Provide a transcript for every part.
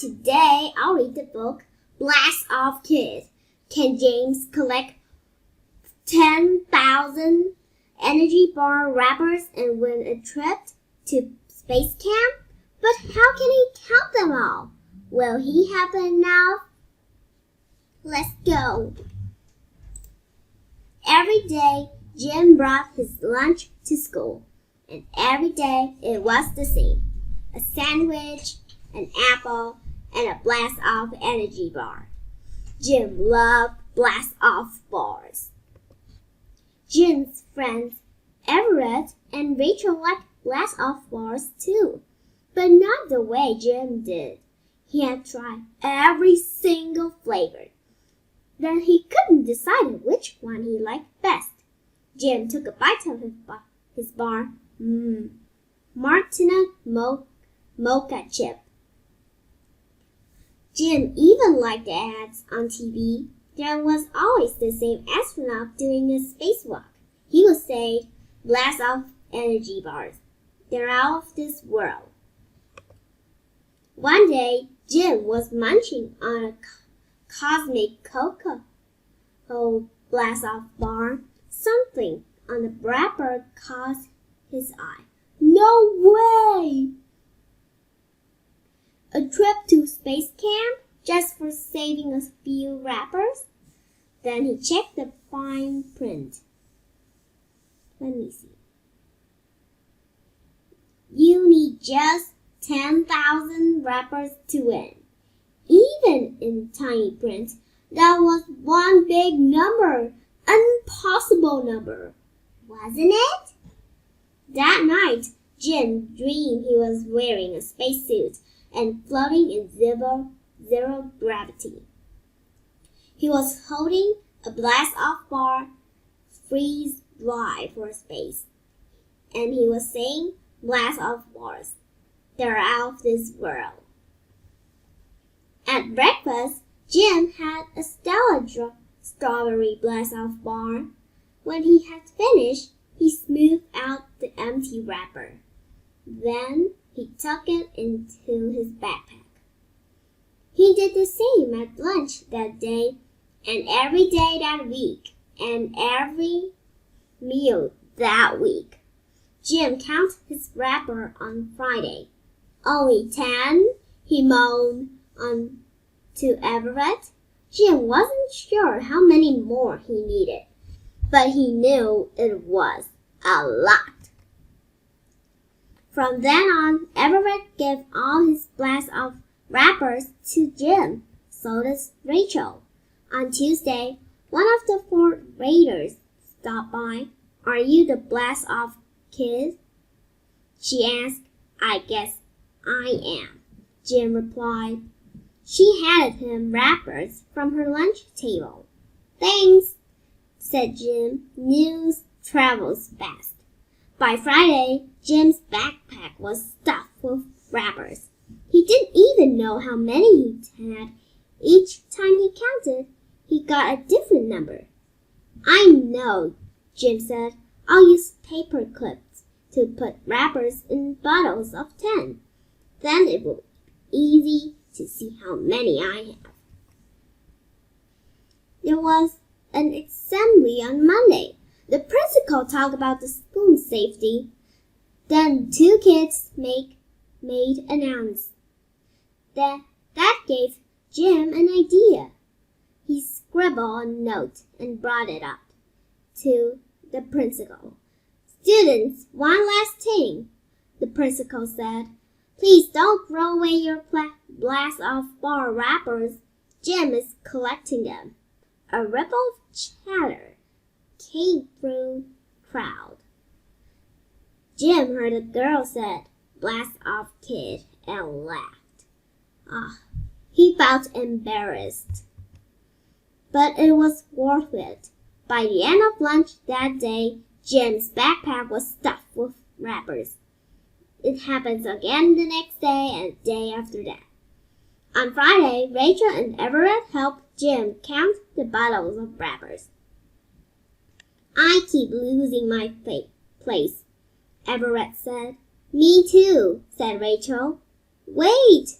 today I'll read the book Blast Off Kid. Can James collect 10,000 energy bar wrappers and win a trip to space camp? But how can he count them all? Will he have enough? Let's go. Every day, Jim brought his lunch to school, and every day it was the same. A sandwich, an apple, and a blast-off energy bar. Jim loved blast-off bars. Jim's friends Everett and Rachel liked blast-off bars too, but not the way Jim did. He had tried every single flavor. Then he couldn't decide which one he liked best. Jim took a bite of his bar. Martina mocha chip. Jim even liked the ads on TV. There was always the same astronaut doing a spacewalk. He would say, "Blast off energy bars. They're out of this world." One day, Jim was munching on a cosmic cocoa blast-off bar. Something on the wrapper caught his eye. No way! A trip to space camp just for saving a few wrappers? Then he checked the fine print. Let me see. You need just 10,000 wrappers to win. Even in tiny print, that was one big number, an impossible number, wasn't it? That night, Jim dreamed he was wearing a spacesuit and floating in zero gravity. He was holding a blast-off bar, freeze dry for space, and he was saying, "Blast-off bars. They're out of this world." At breakfast, Jim had a Stella strawberry blast-off bar. When he had finished, he smoothed out the empty wrapper. Then he tucked it into his backpack. He did the same at lunch that day, and every day that week, and every meal that week. Jim counted his wrapper on Friday. "Only 10, he moaned to Everett. Jim wasn't sure how many more he needed, but he knew it was a lot. From then on, Everett gave all his blast-off wrappers to Jim. So did Rachel. On Tuesday, one of the 4 raiders stopped by. "Are you the blast-off kid?" she asked. "I guess I am," Jim replied. She handed him wrappers from her lunch table. "Thanks," said Jim. News travels fast. By Friday, Jim's backpack was stuffed with wrappers. He didn't even know how many he had. Each time he counted, he got a different number. "I know," Jim said. "I'll use paper clips to put wrappers in bottles of 10. Then it will be easy to see how many I have." There was an assembly on Monday. The principal talked about the spoon safety. Then 2 kids made announcements. That gave Jim an idea. He scribbled a note and brought it up to the principal. "Students, one last thing," the principal said. "Please don't throw away your blast-off bar wrappers. Jim is collecting them." A ripple of chatter came through the crowd. Jim heard a girl say, "Blast-off kid," and laughed. He felt embarrassed. But it was worth it. By the end of lunch that day, Jim's backpack was stuffed with wrappers. It happened again the next day and the day after that. On Friday, Rachel and Everett helped Jim count the bottles of wrappers. "I keep losing my place," Everett said. "Me too," said Rachel. "Wait!"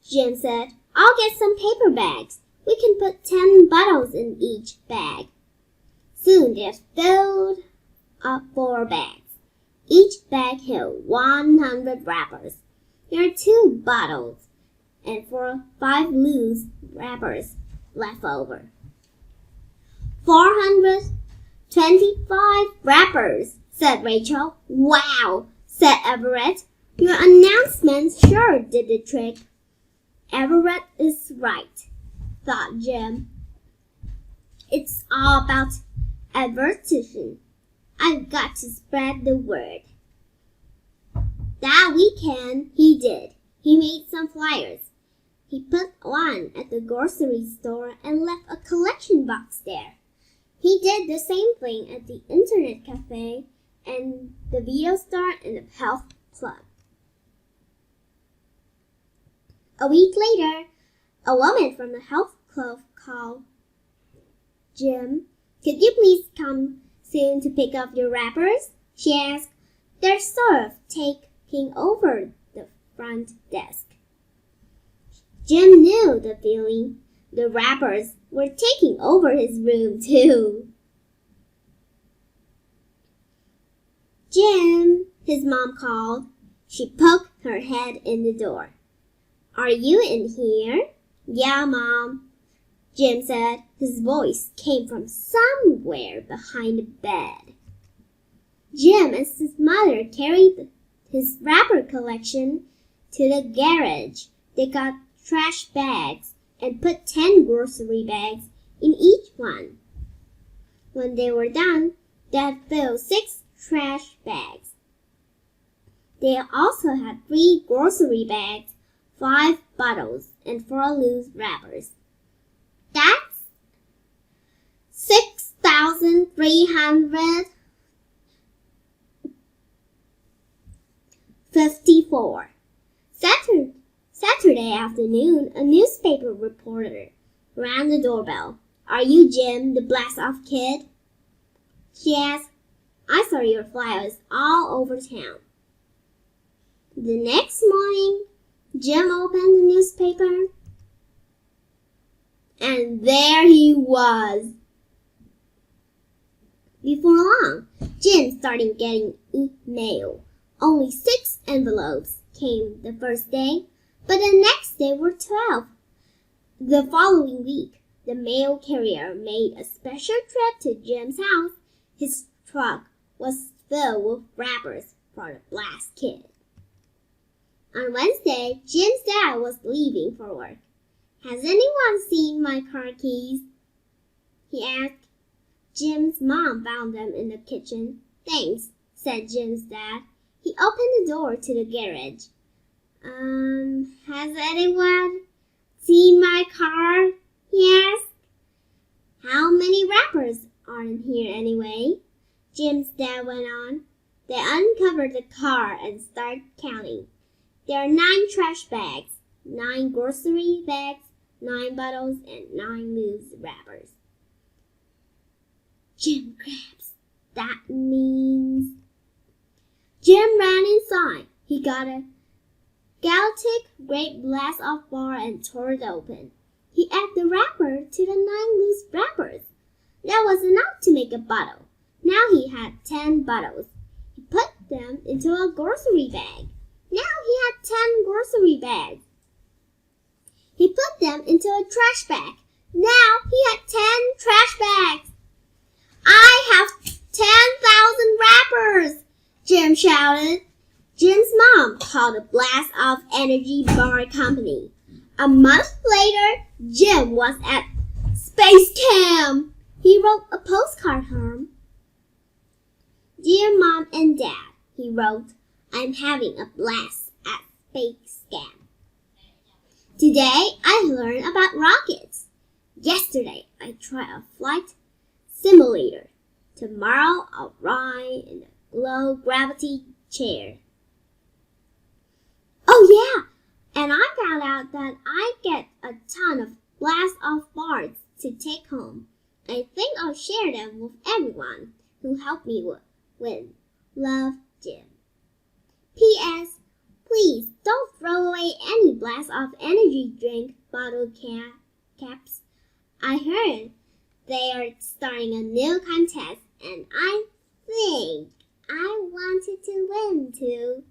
Jim said, I'll get some paper bags. We can put 10 bottles in each bag. Soon they filled up 4 bags. Each bag held 100 wrappers. There are 2 bottles and 5 loose wrappers left over. 425 wrappers, said Rachel. Wow, said Everett. Your announcement sure did the trick. Everett is right, thought Jim. It's all about advertising. I've got to spread the word. That weekend, he did. He made some flyers. He put one at the grocery store and left a collection box there. He did the same thing at the internet cafe and the video store and the health club. A week later, a woman from the health club called. Jim, could you please come soon to pick up your wrappers? She asked. They're sort of taking over the front desk. Jim knew the feeling. The wrappers were taking over his room, too. Jim, his mom called. She poked her head in the door. Are you in here? Yeah, Mom, Jim said. His voice came from somewhere behind the bed. Jim and his mother carried his wrapper collection to the garage. They got trash bags and put 10 grocery bags in each one. When they were done, they had filled 6 trash bags. They also had 3 grocery bags, 5 bottles, and 4 loose wrappers. That's 6,354. Saturday afternoon, a newspaper reporter rang the doorbell. Are you Jim, the blast-off kid? She asked. I saw your flyers all over town. The next morning, Jim opened the newspaper, and there he was. Before long, Jim started getting mail. Only 6 envelopes came the first day, but the next day were 12. The following week, the mail carrier made a special trip to Jim's house. His truck was filled with wrappers for the blast kid. On Wednesday, Jim's dad was leaving for work. Has anyone seen my car keys? He asked. Jim's mom found them in the kitchen. Thanks, said Jim's dad. He opened the door to the garage. Has anyone seen my car? He asked. How many wrappers are in here anyway? Jim's dad went on. They uncovered the car and started counting. There are 9 trash bags, 9 grocery bags, 9 bottles, and 9 loose wrappers. Jim grabs. That means... Jim ran inside. He got a Galactic Great Blast-Off bar and tore it open. He added the wrapper to the 9 loose wrappers. That was enough to make a bottle. Now he had 10 bottles. He put them into a grocery bag. Now he had 10 grocery bags. He put them into a trash bag. Now he had 10 trash bags. I have 10,000 wrappers, Jim shouted. Jim's mom called the Blast-Off Energy Bar Company. A month later, Jim was at Space Camp. He wrote a postcard home. Dear Mom and Dad, he wrote, I'm having a blast at Space Camp. Today, I learned about rockets. Yesterday, I tried a flight simulator. Tomorrow, I'll ride in a low gravity chair. Oh yeah, and I found out that I get a ton of blast-off bars to take home. I think I'll share them with everyone who helped me win. Love, Jim. P.S. Please don't throw away any tiny blast of energy drink bottle caps. I heard they are starting a new contest, and I think I wanted to win too.